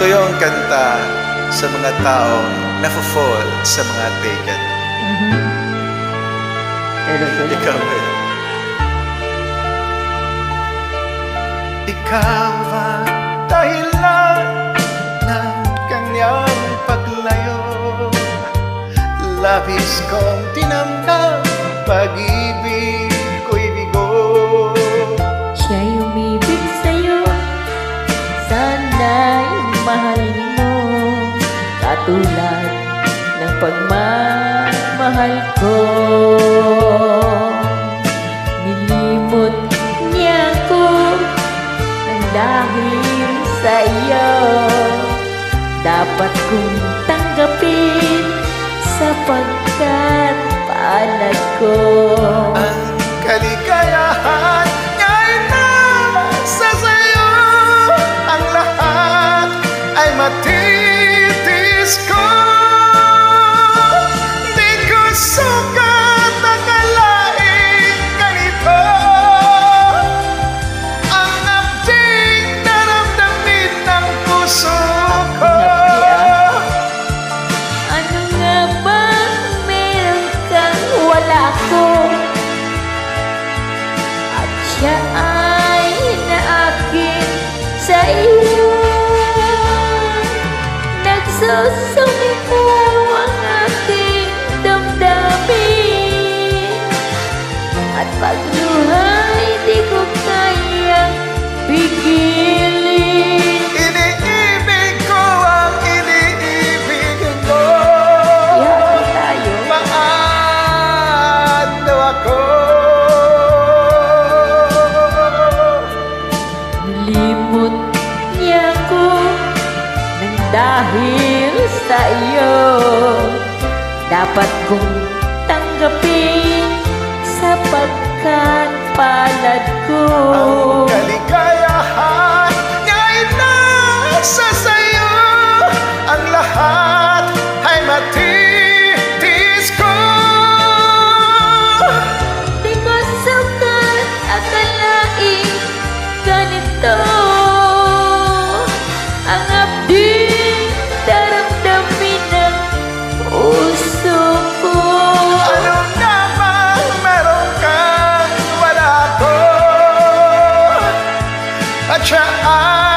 Ito yung kanta sa mga taong nafo-fall sa mga taken. Ikaw ba yun? Ikaw ang dahilan ng kanyang paglayo. Labis kong tinamnam, pag-ibig ko'y bigo. Siya'y umibig sa'yo, sana'y mahalin mo, katulad ng pagmamahal ko. Nilimot niya ko nang dahil sa iyo, dapat kong tanggapin sapagkat palad ko. Ang kaligayahan nga'y nasa sa'yo, ang lahat ay matitis ko. Di ko sukat akalain ganito, ang abding naramdamin ng puso ko. Ano nga ba meron kang wala ko? At siya ay naakin sa iyo. Nagsusumiko ang aking damdamin, at pagluhay di ko kayang pigilin. Iniibig ko ang iniibig mo. Ihapo tayo. Paano ako? Nilimot niya ko nang dahil sa iyo, dapat kong tanggapin sapagkat palad ko. Ang kaligayahan nga'y nasa sa'yo, ang lahat ay matitis ko. Di ko sukat akalain ganito, ang abding daramdamin ng puso ko. Ano namang meron kang wala ko, at siya ay